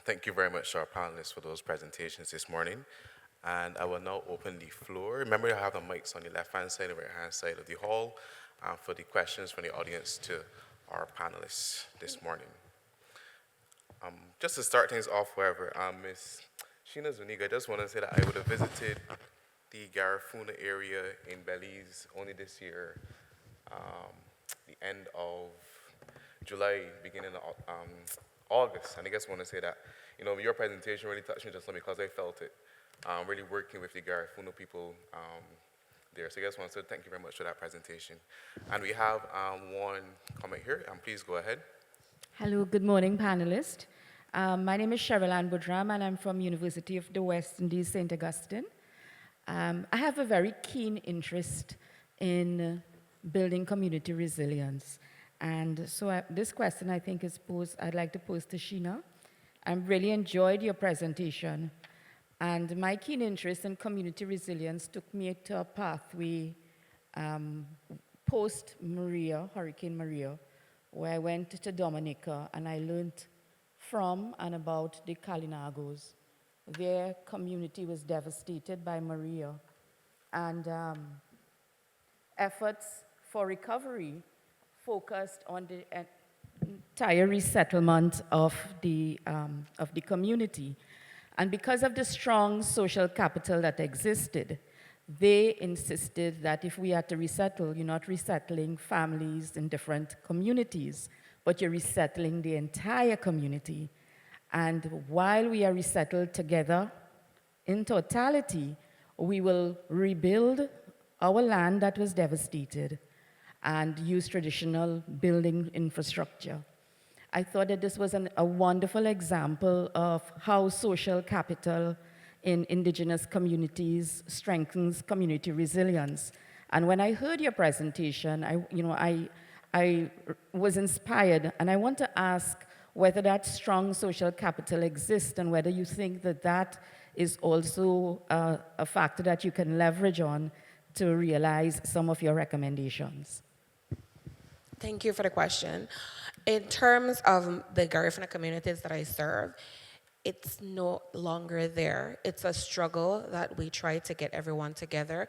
Thank you very much to our panelists for those presentations this morning. And I will now open the floor. Remember, you have the mics on the left-hand side and right-hand side of the hall for the questions from the audience to our panelists this morning. Just to start things off, however, Ms. Sheena Zuniga, I just want to say that I would have visited the Garifuna area in Belize only this year, um, the end of July, beginning of August. And I just want to say that, your presentation really touched me just because I felt it. Really working with the Garifuna people there. So I just want to say thank you very much for that presentation. And we have one comment here, and please go ahead. Hello, good morning, panelists. My name is Cheryl Ann Budram, and I'm from University of the West Indies, St. Augustine. I have a very keen interest in building community resilience. And so this question, I think, I'd like to pose to Sheena. I really enjoyed your presentation. And my keen interest in community resilience took me to a pathway post-Maria, Hurricane Maria, where I went to Dominica and I learned from and about the Kalinagos. Their community was devastated by Maria, and efforts for recovery focused on the entire resettlement of the community. And because of the strong social capital that existed, they insisted that if we had to resettle, you're not resettling families in different communities, but you're resettling the entire community. And while we are resettled together, in totality, we will rebuild our land that was devastated and use traditional building infrastructure. I thought that this was a wonderful example of how social capital in indigenous communities strengthens community resilience. And when I heard your presentation, I was inspired, and I want to ask whether that strong social capital exists and whether you think that that is also a factor that you can leverage on to realize some of your recommendations. Thank you for the question. In terms of the Garifuna communities that I serve, it's no longer there. It's a struggle that we try to get everyone together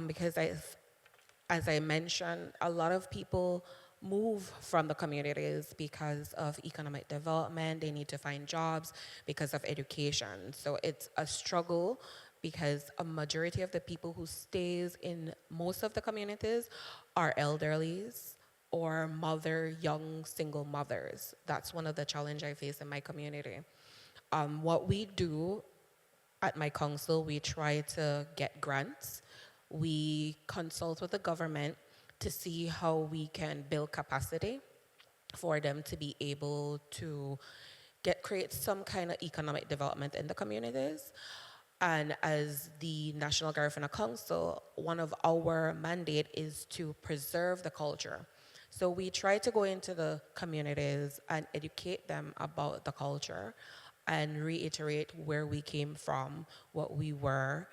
because as I mentioned, a lot of people move from the communities because of economic development. They need to find jobs because of education. So it's a struggle because a majority of the people who stays in most of the communities are elderlies or young single mothers. That's one of the challenges I face in my community. What we do at my council, we try to get grants. We consult with the government to see how we can build capacity for them to be able to create some kind of economic development in the communities. And as the National Garifuna Council, one of our mandate is to preserve the culture. So we try to go into the communities and educate them about the culture and reiterate where we came from, what we were,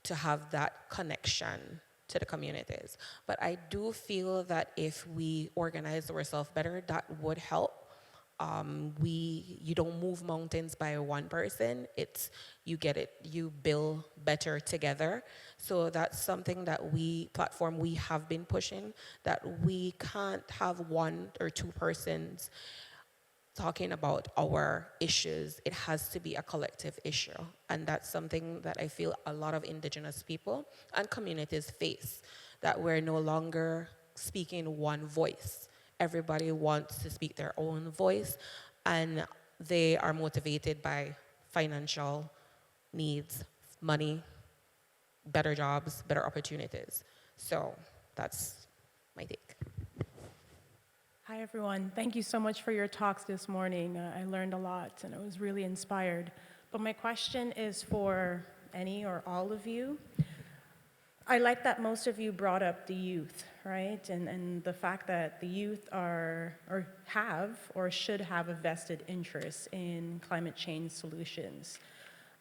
to have that connection to the communities. But I do feel that if we organize ourselves better, that would help. You don't move mountains by one person. You build better together. So that's something that we have been pushing, that we can't have one or two persons talking about our issues. It has to be a collective issue. And that's something that I feel a lot of indigenous people and communities face, that we're no longer speaking one voice. Everybody wants to speak their own voice, and they are motivated by financial needs, money, better jobs, better opportunities. So that's my take. Hi, everyone. Thank you so much for your talks this morning. I learned a lot, and I was really inspired. But my question is for any or all of you. I like that most of you brought up the youth, right? And the fact that the youth should have a vested interest in climate change solutions.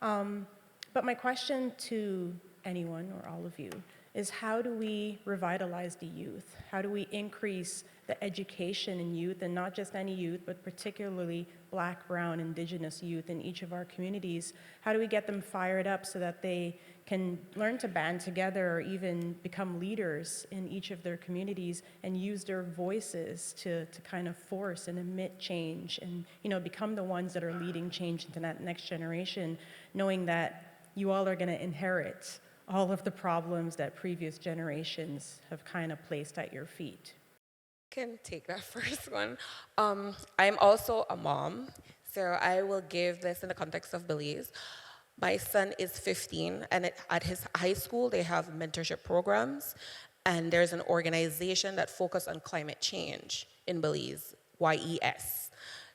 But my question to anyone or all of you, is how do we revitalize the youth? How do we increase the education in youth, and not just any youth, but particularly Black, Brown, Indigenous youth in each of our communities? How do we get them fired up so that they can learn to band together or even become leaders in each of their communities and use their voices to kind of force and emit change and, you know, become the ones that are leading change into that next generation, knowing that you all are going to inherit all of the problems that previous generations have kind of placed at your feet? Can take that first one. I'm also a mom, so I will give this in the context of Belize. My son is 15, and at his high school, they have mentorship programs, and there's an organization that focuses on climate change in Belize, YES.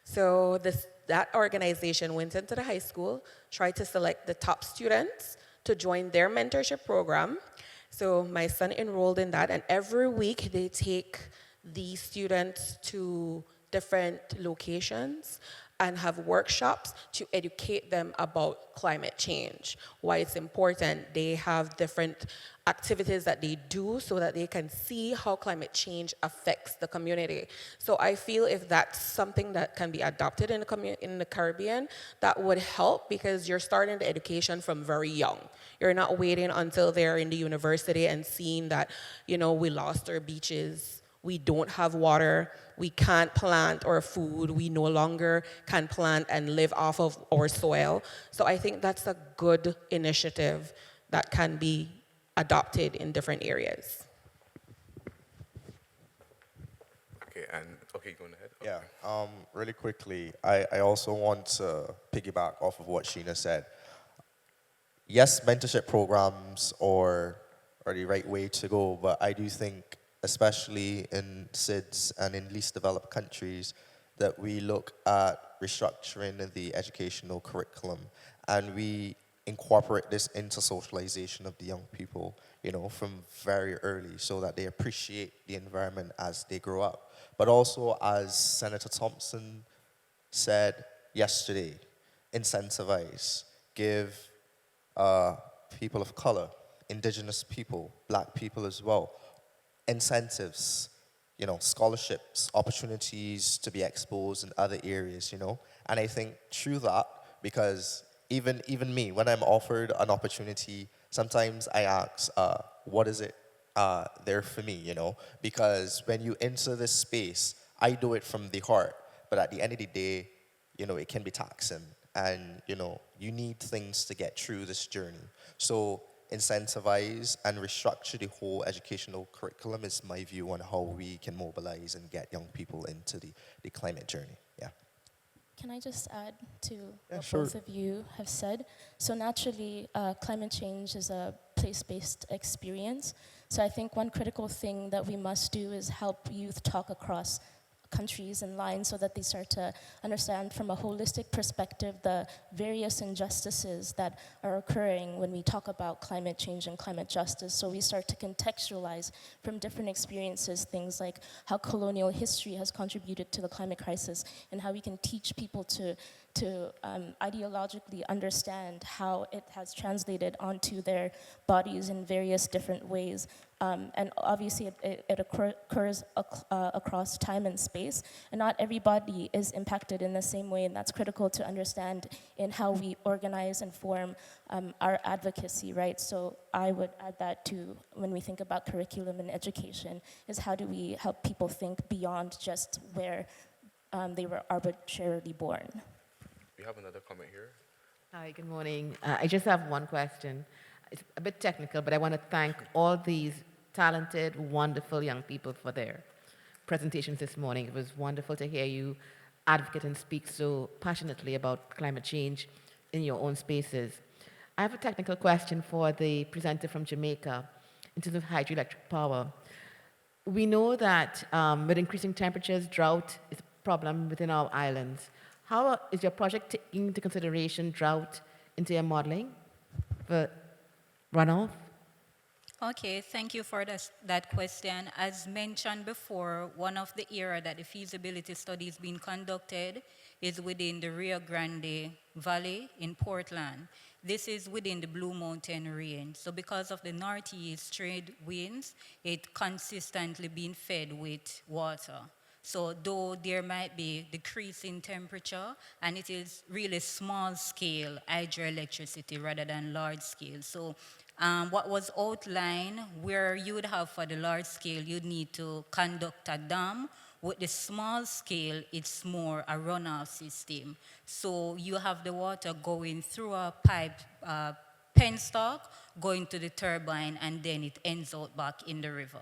So that organization went into the high school, tried to select the top students to join their mentorship program. So my son enrolled in that, and every week they take the students to different locations and have workshops to educate them about climate change, why it's important. They have different activities that they do so that they can see how climate change affects the community. So I feel if that's something that can be adopted in the Caribbean, that would help, because you're starting the education from very young. You're not waiting until they're in the university and seeing that, you know, we lost our beaches, we don't have water, we can't plant our food, we no longer can plant and live off of our soil. So I think that's a good initiative that can be adopted in different areas. Okay, going ahead. Yeah, really quickly, I also want to piggyback off of what Sheena said. Yes, mentorship programs are the right way to go, but I do think, especially in SIDS and in least developed countries, that we look at restructuring the educational curriculum and we incorporate this into socialization of the young people, you know, from very early, so that they appreciate the environment as they grow up. But also, as Senator Thompson said yesterday, incentivize, give people of color, indigenous people, Black people as well, incentives, you know, scholarships, opportunities to be exposed in other areas, you know. And I think through that, because even me, when I'm offered an opportunity, sometimes I ask, what is it there for me, you know? Because when you enter this space, I do it from the heart, but at the end of the day, you know, it can be taxing. And, you know, you need things to get through this journey. So incentivize and restructure the whole educational curriculum is my view on how we can mobilize and get young people into the climate journey. Yeah. Can I just add to what sure. both of you have said? So naturally, climate change is a place-based experience. So I think one critical thing that we must do is help youth talk across countries and lines so that they start to understand from a holistic perspective the various injustices that are occurring when we talk about climate change and climate justice. So we start to contextualize from different experiences things like how colonial history has contributed to the climate crisis and how we can teach people to ideologically understand how it has translated onto their bodies in various different ways. And obviously it occurs across time and space, and not everybody is impacted in the same way, and that's critical to understand in how we organize and form our advocacy, right? So I would add that to when we think about curriculum and education, is how do we help people think beyond just where they were arbitrarily born. We have another comment here. Hi, good morning. I just have one question. It's a bit technical, but I want to thank all these talented, wonderful young people for their presentations this morning. It was wonderful to hear you advocate and speak so passionately about climate change in your own spaces. I have a technical question for the presenter from Jamaica in terms of hydroelectric power. We know that with increasing temperatures, drought is a problem within our islands. How is your project taking into consideration drought into your modeling for runoff? Okay, thank you for that question. As mentioned before, one of the areas that the feasibility study is being conducted is within the Rio Grande Valley in Portland. This is within the Blue Mountain range. So because of the northeast trade winds, it consistently being fed with water. So though there might be decrease in temperature, and it is really small scale hydroelectricity rather than large scale. So what was outlined, where you would have for the large scale, you'd need to conduct a dam. With the small scale, it's more a runoff system. So you have the water going through a pipe penstock, going to the turbine, and then it ends out back in the river.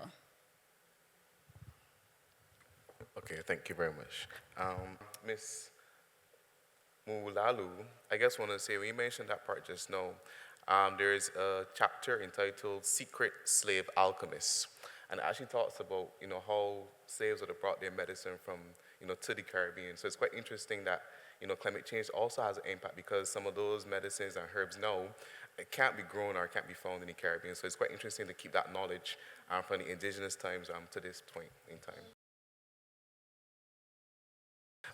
Okay, thank you very much. Miss Mulalu, I guess want to say, we mentioned that part just now. There is a chapter entitled Secret Slave Alchemists. And it actually talks about, how slaves would have brought their medicine from, to the Caribbean. So it's quite interesting that, climate change also has an impact because some of those medicines and herbs now, it can't be grown or can't be found in the Caribbean. So it's quite interesting to keep that knowledge from the indigenous times to this point in time.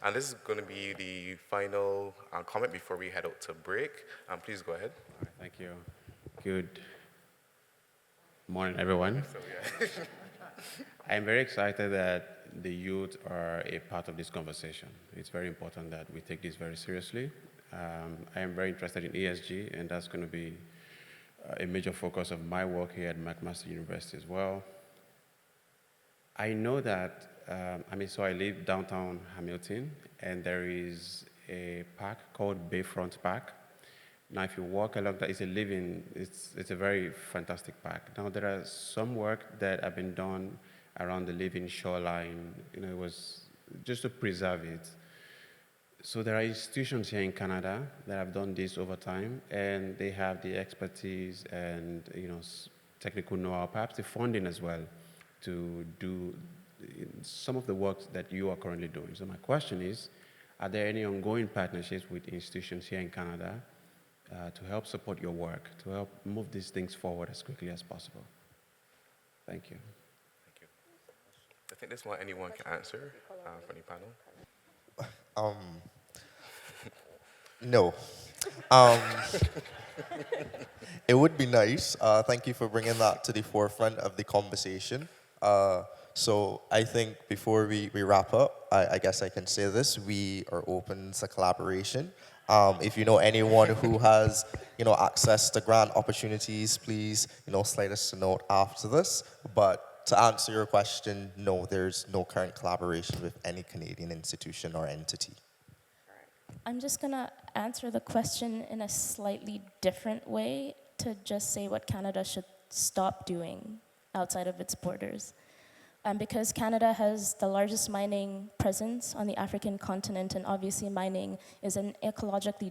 And this is going to be the final comment before we head out to break. Please go ahead. All right, thank you. Good morning, everyone. So, yeah. I'm very excited that the youth are a part of this conversation. It's very important that we take this very seriously. I am very interested in ESG, and that's going to be a major focus of my work here at McMaster University as well. I know that, so I live downtown Hamilton, and there is a park called Bayfront Park. Now, if you walk along that, it's a very fantastic park. Now, there are some work that have been done around the living shoreline, it was just to preserve it. So there are institutions here in Canada that have done this over time, and they have the expertise and, technical know-how, perhaps the funding as well, to do some of the work that you are currently doing. So my question is, are there any ongoing partnerships with institutions here in Canada to help support your work, to help move these things forward as quickly as possible? Thank you. Thank you. I think this one anyone can answer from the panel. No. It would be nice. Thank you for bringing that to the forefront of the conversation. So I think before we wrap up, I guess I can say this: we are open to collaboration. If you know anyone who has, access to grant opportunities, please, slide us a note after this. But to answer your question, no, there's no current collaboration with any Canadian institution or entity. I'm just going to answer the question in a slightly different way to just say what Canada should stop doing outside of its borders. Because Canada has the largest mining presence on the African continent, and obviously mining is an ecologically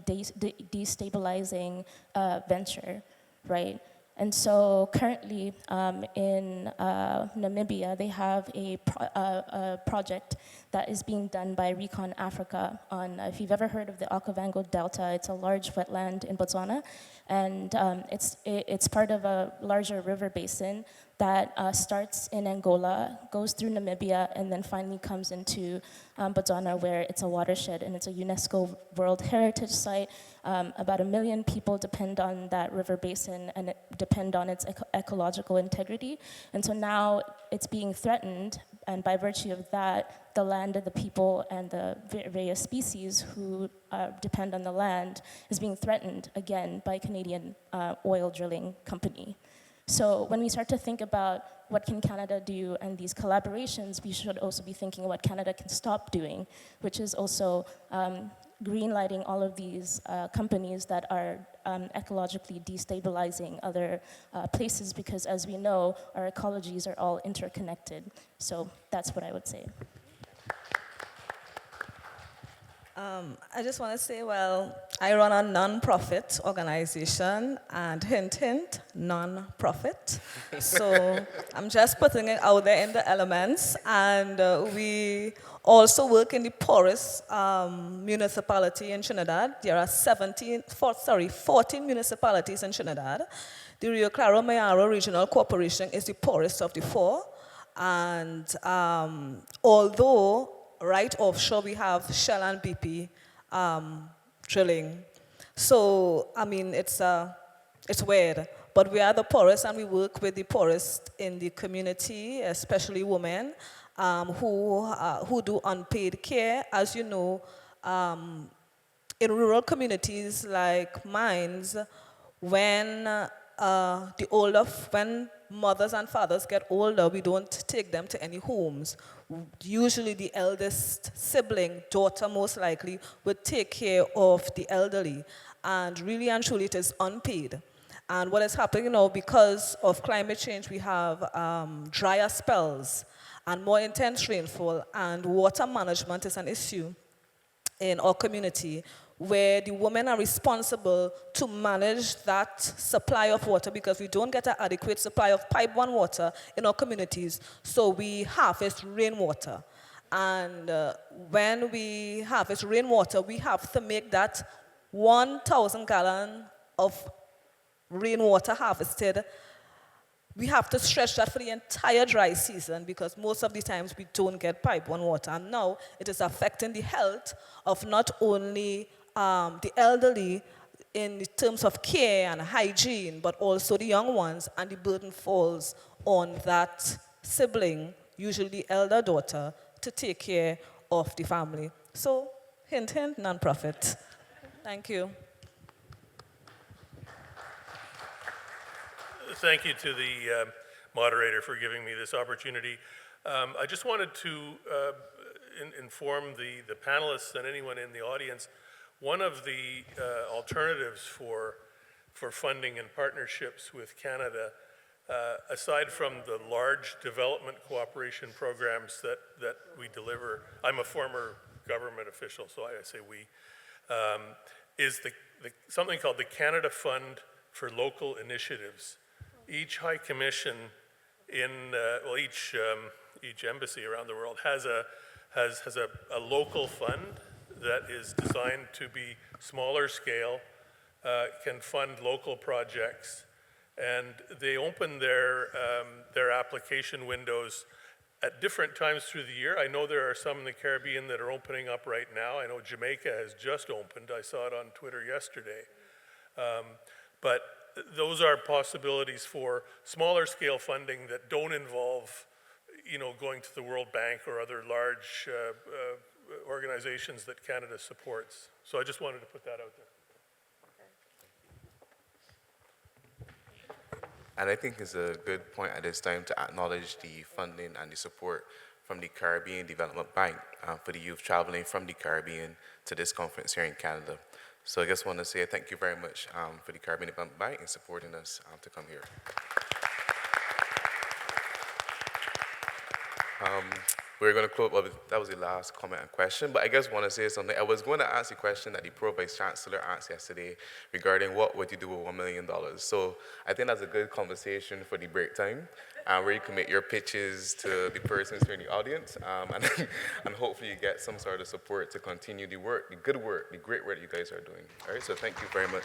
destabilizing venture, right? And so currently in Namibia, they have a project that is being done by Recon Africa on, if you've ever heard of the Okavango Delta, it's a large wetland in Botswana, and it's part of a larger river basin that starts in Angola, goes through Namibia, and then finally comes into Botswana, where it's a watershed, and it's a UNESCO World Heritage Site. About 1 million people depend on that river basin and depend on its ecological integrity. And so now it's being threatened, and by virtue of that, the land of the people and the various species who depend on the land is being threatened again by a Canadian oil drilling company. So when we start to think about what can Canada do and these collaborations, we should also be thinking what Canada can stop doing, which is also greenlighting all of these companies that are ecologically destabilizing other places, because as we know, our ecologies are all interconnected. So that's what I would say. I just want to say, well, I run a non-profit organization, and hint, hint, non-profit. So I'm just putting it out there in the elements, and we also work in the poorest municipality in Trinidad. There are 14 municipalities in Trinidad. The Rio Claro Mayaro Regional Corporation is the poorest of the 4, and although right offshore we have Shell and BP drilling, So, I mean, it's weird, but we are the poorest and we work with the poorest in the community, especially women who do unpaid care. As you know, um, in rural communities like mine, when mothers and fathers get older, we don't take them to any homes. Usually the eldest sibling, daughter most likely, would take care of the elderly. And really and truly it is unpaid. And what is happening now, because of climate change, we have drier spells and more intense rainfall, and water management is an issue in our community where the women are responsible to manage that supply of water because we don't get an adequate supply of pipe one water in our communities. So we harvest rainwater. And when we harvest rainwater, we have to make that 1,000 gallon of rainwater harvested. We have to stretch that for the entire dry season because most of the times we don't get pipe one water. And now it is affecting the health of not only the elderly in terms of care and hygiene, but also the young ones, and the burden falls on that sibling, usually the elder daughter, to take care of the family. So, hint, hint, non-profit. Thank you. Thank you to the moderator for giving me this opportunity. I just wanted to inform the panelists and anyone in the audience, one of the alternatives for funding and partnerships with Canada, aside from the large development cooperation programs that we deliver, I'm a former government official, so I say we, is something called the Canada Fund for Local Initiatives. Each High Commission each embassy around the world has a local fund that is designed to be smaller scale, can fund local projects, and they open their application windows at different times through the year. I know there are some in the Caribbean that are opening up right now. I know Jamaica has just opened. I saw it on Twitter yesterday. But those are possibilities for smaller scale funding that don't involve, going to the World Bank or other large organizations that Canada supports. So I just wanted to put that out there. And I think it's a good point at this time to acknowledge the funding and the support from the Caribbean Development Bank for the youth traveling from the Caribbean to this conference here in Canada. So I just want to say thank you very much for the Caribbean Development Bank in supporting us to come here. We're going to close. Well, that was the last comment and question, but I just want to say something. I was going to ask a question that the Pro Vice Chancellor asked yesterday regarding what would you do with $1 million. So I think that's a good conversation for the break time, where you can make your pitches to the persons here in the audience, and hopefully you get some sort of support to continue the work, the good work, the great work you guys are doing. All right, so thank you very much.